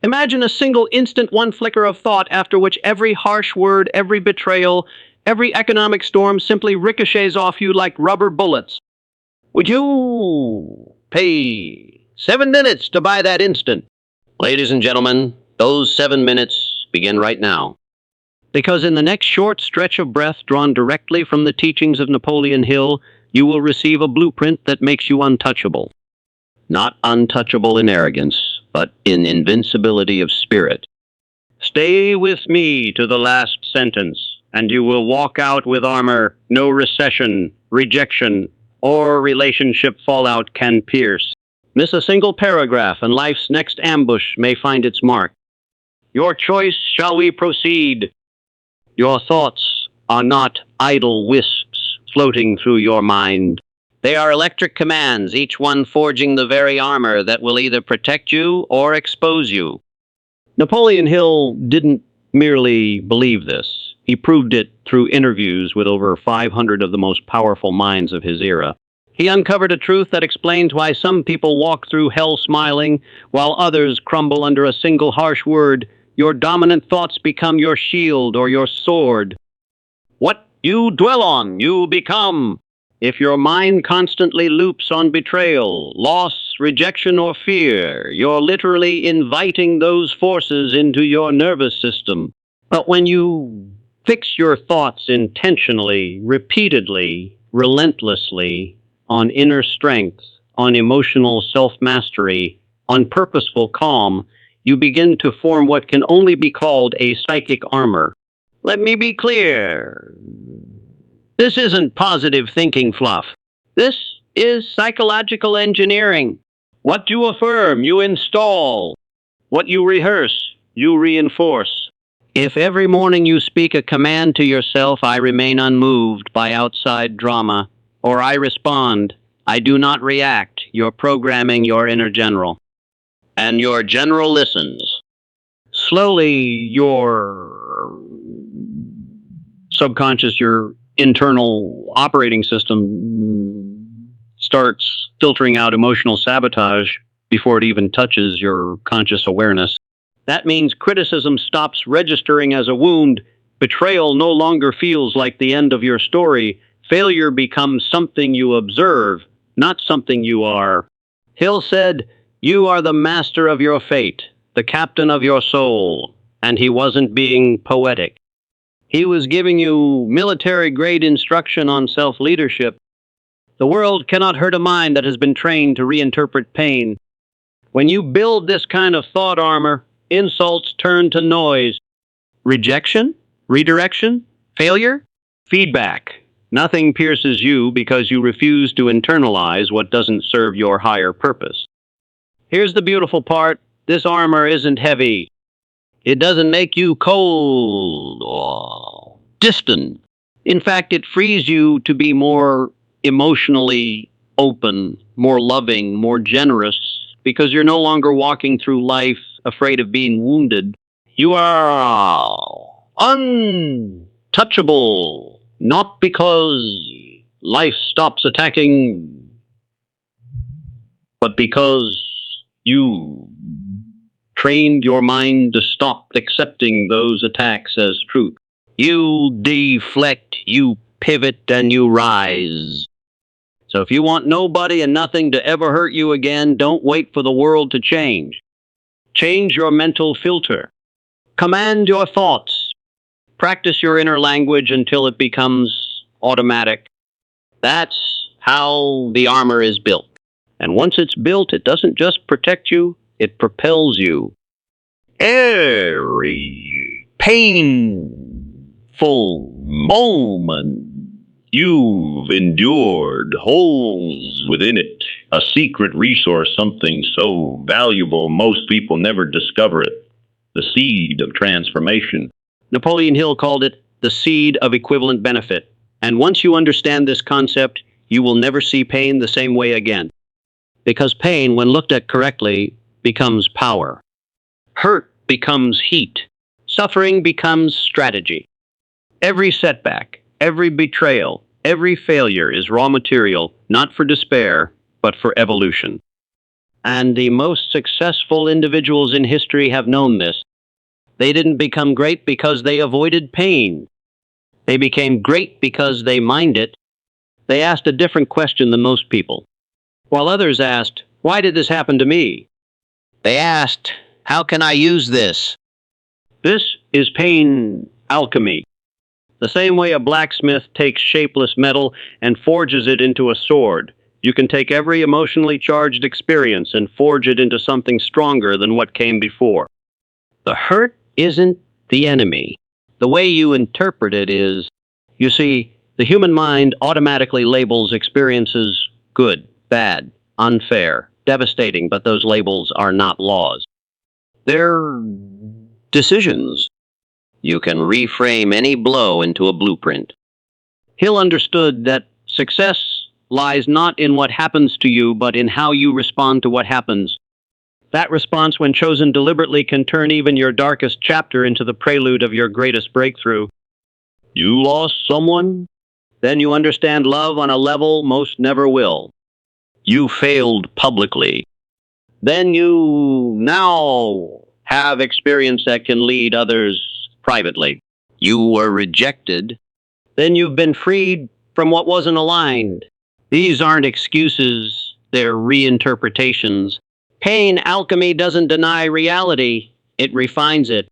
Imagine a single instant, one flicker of thought after which every harsh word, every betrayal, every economic storm simply ricochets off you like rubber bullets. Would you pay 7 minutes to buy that instant? Ladies and gentlemen, those 7 minutes begin right now. Because in the next short stretch of breath drawn directly from the teachings of Napoleon Hill, you will receive a blueprint that makes you untouchable. Not untouchable in arrogance, but in invincibility of spirit. Stay with me to the last sentence, and you will walk out with armor no recession, rejection, or relationship fallout can pierce. Miss a single paragraph, and life's next ambush may find its mark. Your choice, shall we proceed? Your thoughts are not idle wisps floating through your mind. They are electric commands, each one forging the very armor that will either protect you or expose you. Napoleon Hill didn't merely believe this. He proved it through interviews with over 500 of the most powerful minds of his era. He uncovered a truth that explains why some people walk through hell smiling, while others crumble under a single harsh word. Your dominant thoughts become your shield or your sword. What you dwell on, you become. If your mind constantly loops on betrayal, loss, rejection, or fear, you're literally inviting those forces into your nervous system. But when you fix your thoughts intentionally, repeatedly, relentlessly, on inner strength, on emotional self-mastery, on purposeful calm, you begin to form what can only be called a psychic armor. Let me be clear. This isn't positive thinking fluff. This is psychological engineering. What you affirm, you install. What you rehearse, you reinforce. If every morning you speak a command to yourself, I remain unmoved by outside drama, or I respond, I do not react, you're programming your inner general. And your general listens. Slowly, your subconscious, your internal operating system starts filtering out emotional sabotage before it even touches your conscious awareness. That means criticism stops registering as a wound. Betrayal no longer feels like the end of your story. Failure becomes something you observe, not something you are. Hill said, "You are the master of your fate, the captain of your soul." And he wasn't being poetic. He was giving you military-grade instruction on self-leadership. The world cannot hurt a mind that has been trained to reinterpret pain. When you build this kind of thought armor, insults turn to noise. Rejection? Redirection? Failure? Feedback. Nothing pierces you because you refuse to internalize what doesn't serve your higher purpose. Here's the beautiful part. This armor isn't heavy. It doesn't make you cold or distant. In fact, it frees you to be more emotionally open, more loving, more generous, because you're no longer walking through life afraid of being wounded. You are untouchable, not because life stops attacking, but because you trained your mind to stop accepting those attacks as truth. You deflect, you pivot, and you rise. So if you want nobody and nothing to ever hurt you again, don't wait for the world to change. Change your mental filter. Command your thoughts. Practice your inner language until it becomes automatic. That's how the armor is built. And once it's built, it doesn't just protect you, it propels you. Every painful moment you've endured holds within it a secret resource, something so valuable most people never discover it, the seed of transformation. Napoleon Hill called it the seed of equivalent benefit. And once you understand this concept, you will never see pain the same way again. Because pain, when looked at correctly, becomes power. Hurt becomes heat. Suffering becomes strategy. Every setback, every betrayal, every failure is raw material, not for despair, but for evolution. And the most successful individuals in history have known this. They didn't become great because they avoided pain. They became great because they mined it. They asked a different question than most people. While others asked, "Why did this happen to me?" They asked, "How can I use this?" This is pain alchemy. The same way a blacksmith takes shapeless metal and forges it into a sword, you can take every emotionally charged experience and forge it into something stronger than what came before. The hurt isn't the enemy. The way you interpret it is, you see, the human mind automatically labels experiences good, bad, unfair, devastating, but those labels are not laws. They're decisions. You can reframe any blow into a blueprint. Hill understood that success lies not in what happens to you, but in how you respond to what happens. That response, when chosen deliberately, can turn even your darkest chapter into the prelude of your greatest breakthrough. You lost someone? Then you understand love on a level most never will. You failed publicly. Then you now have experience that can lead others privately. You were rejected. Then you've been freed from what wasn't aligned. These aren't excuses, they're reinterpretations. Pain alchemy doesn't deny reality, it refines it.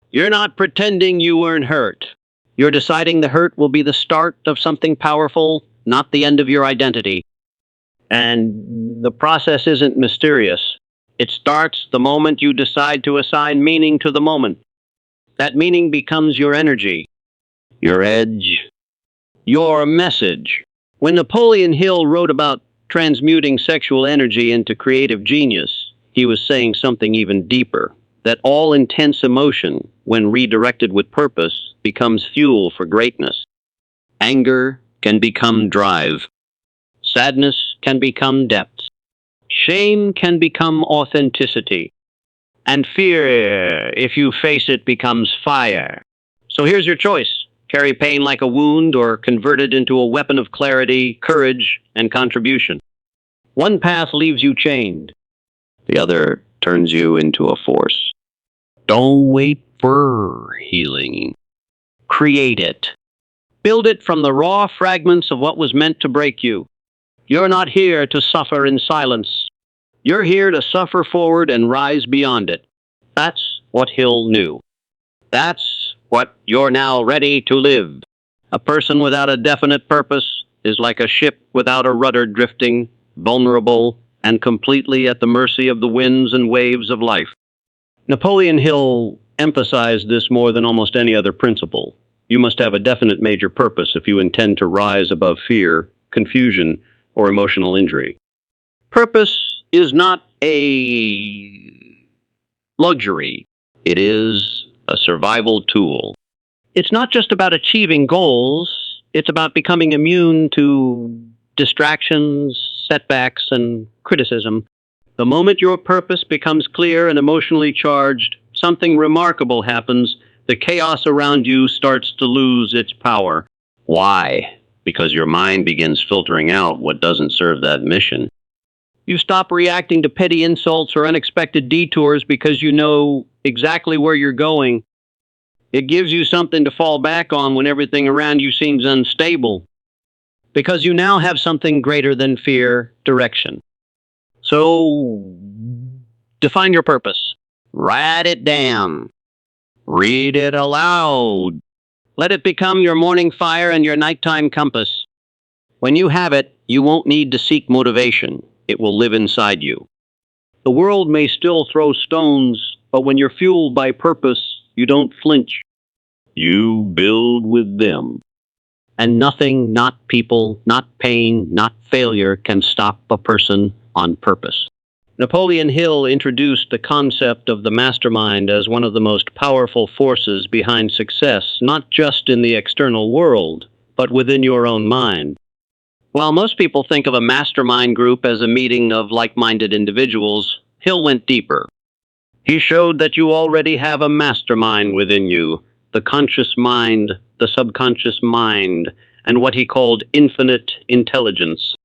You're not pretending you weren't hurt. You're deciding the hurt will be the start of something powerful, not the end of your identity. And the process isn't mysterious. It starts the moment you decide to assign meaning to the moment. That meaning becomes your energy, your edge, your message. When Napoleon Hill wrote about transmuting sexual energy into creative genius, he was saying something even deeper, that all intense emotion, when redirected with purpose, becomes fuel for greatness. Anger can become drive. Sadness can become depth. Shame can become authenticity. And fear, if you face it, becomes fire. So here's your choice. Carry pain like a wound or convert it into a weapon of clarity, courage, and contribution. One path leaves you chained. The other turns you into a force. Don't wait for healing. Create it. Build it from the raw fragments of what was meant to break you. You're not here to suffer in silence. You're here to suffer forward and rise beyond it. That's what Hill knew. That's what you're now ready to live. A person without a definite purpose is like a ship without a rudder, drifting, vulnerable, and completely at the mercy of the winds and waves of life. Napoleon Hill emphasized this more than almost any other principle. You must have a definite major purpose if you intend to rise above fear, confusion, or emotional injury. Purpose is not a luxury. It is a survival tool. It's not just about achieving goals. It's about becoming immune to distractions, setbacks, and criticism. The moment your purpose becomes clear and emotionally charged, something remarkable happens. The chaos around you starts to lose its power. Why? Because your mind begins filtering out what doesn't serve that mission. You stop reacting to petty insults or unexpected detours because you know exactly where you're going. It gives you something to fall back on when everything around you seems unstable. Because you now have something greater than fear, direction. So, define your purpose. Write it down. Read it aloud. Let it become your morning fire and your nighttime compass. When you have it, you won't need to seek motivation. It will live inside you. The world may still throw stones, but when you're fueled by purpose, you don't flinch. You build with them. And nothing, not people, not pain, not failure can stop a person on purpose. Napoleon Hill introduced the concept of the mastermind as one of the most powerful forces behind success, not just in the external world, but within your own mind. While most people think of a mastermind group as a meeting of like-minded individuals, Hill went deeper. He showed that you already have a mastermind within you, the conscious mind, the subconscious mind, and what he called infinite intelligence.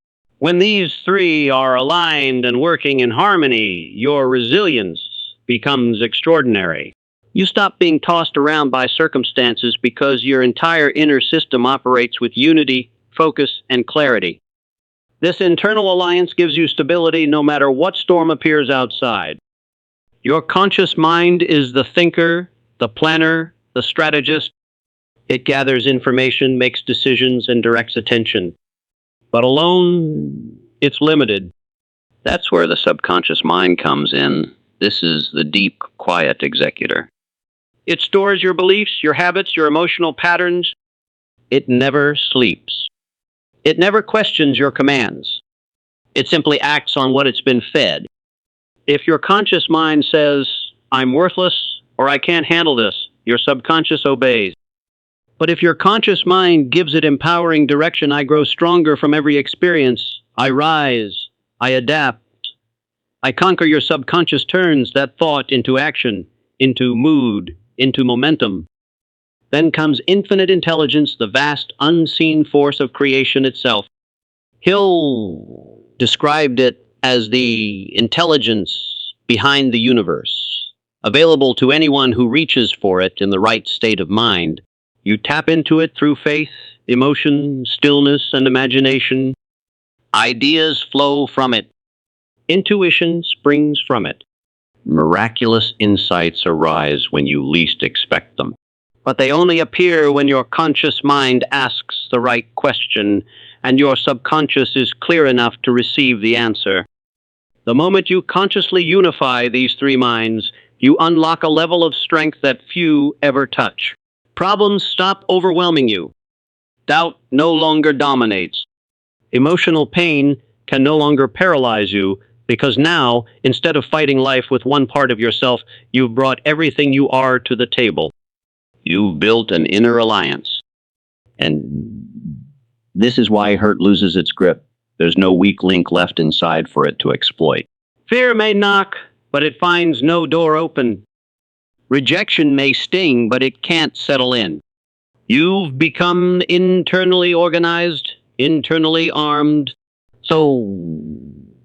When these three are aligned and working in harmony, your resilience becomes extraordinary. You stop being tossed around by circumstances because your entire inner system operates with unity, focus, and clarity. This internal alliance gives you stability no matter what storm appears outside. Your conscious mind is the thinker, the planner, the strategist. It gathers information, makes decisions, and directs attention. But alone, it's limited. That's where the subconscious mind comes in. This is the deep, quiet executor. It stores your beliefs, your habits, your emotional patterns. It never sleeps. It never questions your commands. It simply acts on what it's been fed. If your conscious mind says, I'm worthless, or I can't handle this, your subconscious obeys. But if your conscious mind gives it empowering direction, I grow stronger from every experience, I rise, I adapt, I conquer, your subconscious turns that thought into action, into mood, into momentum. Then comes infinite intelligence, the vast unseen force of creation itself. Hill described it as the intelligence behind the universe, available to anyone who reaches for it in the right state of mind. You tap into it through faith, emotion, stillness, and imagination. Ideas flow from it. Intuition springs from it. Miraculous insights arise when you least expect them. But they only appear when your conscious mind asks the right question and your subconscious is clear enough to receive the answer. The moment you consciously unify these three minds, you unlock a level of strength that few ever touch. Problems stop overwhelming you. Doubt no longer dominates. Emotional pain can no longer paralyze you because now, instead of fighting life with one part of yourself, you've brought everything you are to the table. You've built an inner alliance. And this is why hurt loses its grip. There's no weak link left inside for it to exploit. Fear may knock, but it finds no door open. Rejection may sting, but it can't settle in. You've become internally organized, internally armed. So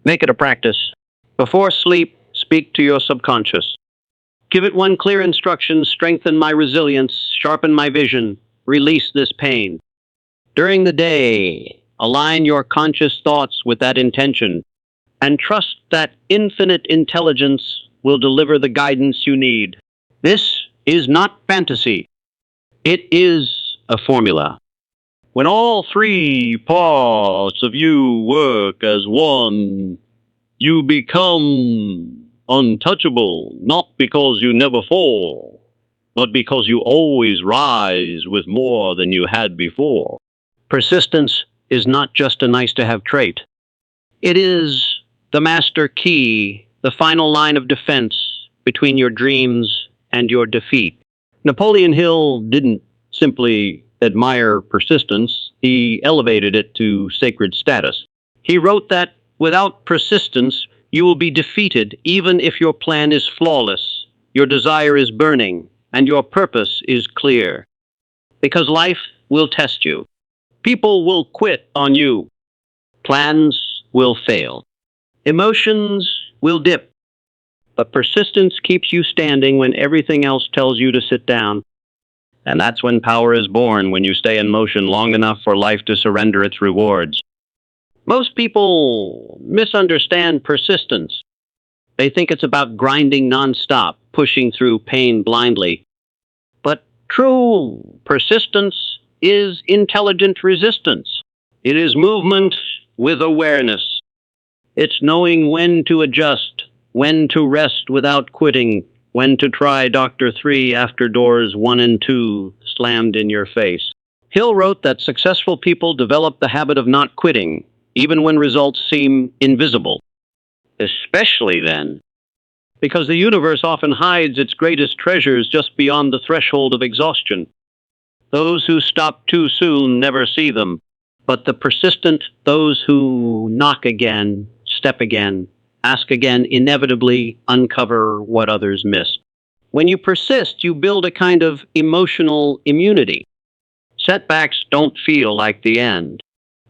make it a practice. Before sleep, speak to your subconscious. Give it one clear instruction: strengthen my resilience, sharpen my vision, release this pain. During the day, align your conscious thoughts with that intention and trust that infinite intelligence will deliver the guidance you need. This is not fantasy. It is a formula. When all three parts of you work as one, you become untouchable, not because you never fall, but because you always rise with more than you had before. Persistence is not just a nice-to-have trait. It is the master key, the final line of defense between your dreams and your defeat. Napoleon Hill didn't simply admire persistence, he elevated it to sacred status. He wrote that without persistence, you will be defeated even if your plan is flawless, your desire is burning, and your purpose is clear. Because life will test you. People will quit on you. Plans will fail. Emotions will dip. But persistence keeps you standing when everything else tells you to sit down. And that's when power is born, when you stay in motion long enough for life to surrender its rewards. Most people misunderstand persistence. They think it's about grinding nonstop, pushing through pain blindly. But true persistence is intelligent resistance. It is movement with awareness. It's knowing when to adjust, when to rest without quitting, when to try Dr. 3 after doors 1 and 2 slammed in your face. Hill wrote that successful people develop the habit of not quitting, even when results seem invisible. Especially then, because the universe often hides its greatest treasures just beyond the threshold of exhaustion. Those who stop too soon never see them, but the persistent, those who knock again, step again, ask again, inevitably uncover what others missed. When you persist, you build a kind of emotional immunity. Setbacks don't feel like the end.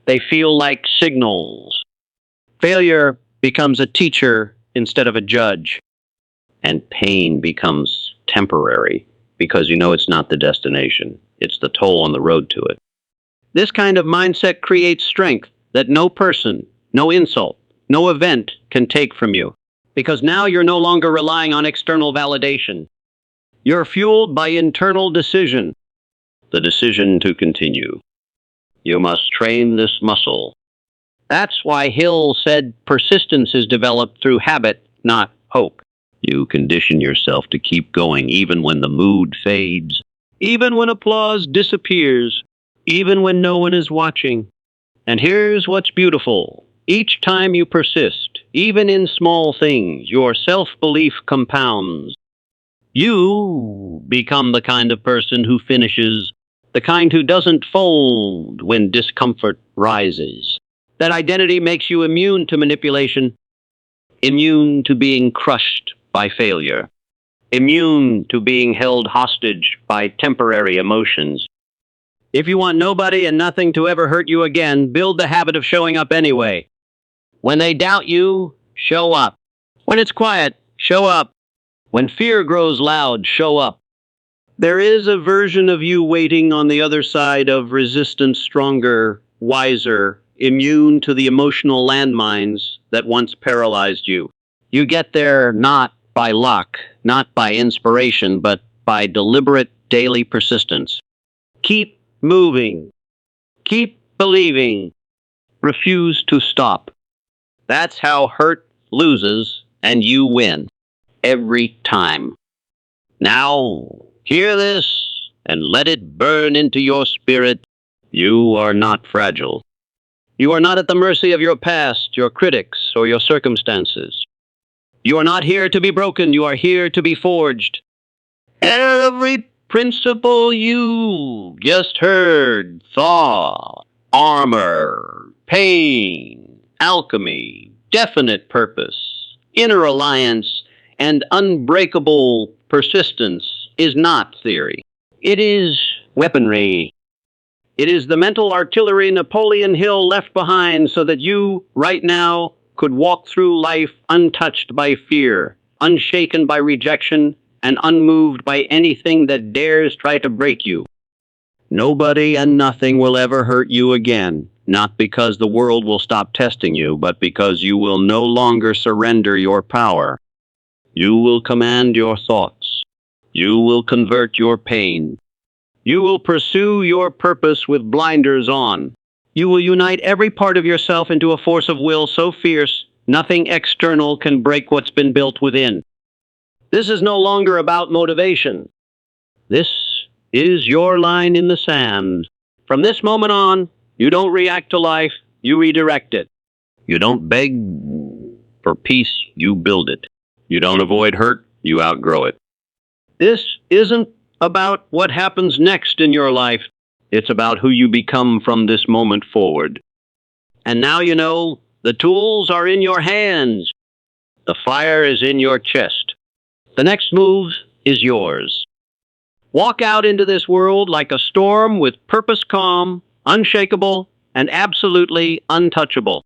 They feel like signals. Failure becomes a teacher instead of a judge. And pain becomes temporary because you know it's not the destination. It's the toll on the road to it. This kind of mindset creates strength that no person, no insult, no event can take from you. Because now you're no longer relying on external validation. You're fueled by internal decision. The decision to continue. You must train this muscle. That's why Hill said persistence is developed through habit, not hope. You condition yourself to keep going even when the mood fades, even when applause disappears, even when no one is watching. And here's what's beautiful. Each time you persist, even in small things, your self-belief compounds. You become the kind of person who finishes, the kind who doesn't fold when discomfort rises. That identity makes you immune to manipulation, immune to being crushed by failure, immune to being held hostage by temporary emotions. If you want nobody and nothing to ever hurt you again, build the habit of showing up anyway. When they doubt you, show up. When it's quiet, show up. When fear grows loud, show up. There is a version of you waiting on the other side of resistance, stronger, wiser, immune to the emotional landmines that once paralyzed you. You get there not by luck, not by inspiration, but by deliberate daily persistence. Keep moving. Keep believing. Refuse to stop. That's how hurt loses and you win. Every time. Now, hear this and let it burn into your spirit. You are not fragile. You are not at the mercy of your past, your critics, or your circumstances. You are not here to be broken. You are here to be forged. Every principle you just heard, thought, armor, pain, alchemy, definite purpose, inner alliance, and unbreakable persistence is not theory. It is weaponry. It is the mental artillery Napoleon Hill left behind so that you, right now, could walk through life untouched by fear, unshaken by rejection, and unmoved by anything that dares try to break you. Nobody and nothing will ever hurt you again, not because the world will stop testing you, but because you will no longer surrender your power. You will command your thoughts. You will convert your pain. You will pursue your purpose with blinders on. You will unite every part of yourself into a force of will so fierce, nothing external can break what's been built within. This is no longer about motivation. This is your line in the sand. From this moment on, you don't react to life, you redirect it. You don't beg for peace, you build it. You don't avoid hurt, you outgrow it. This isn't about what happens next in your life. It's about who you become from this moment forward. And now you know the tools are in your hands. The fire is in your chest. The next move is yours. Walk out into this world like a storm with purpose calm, unshakable, and absolutely untouchable.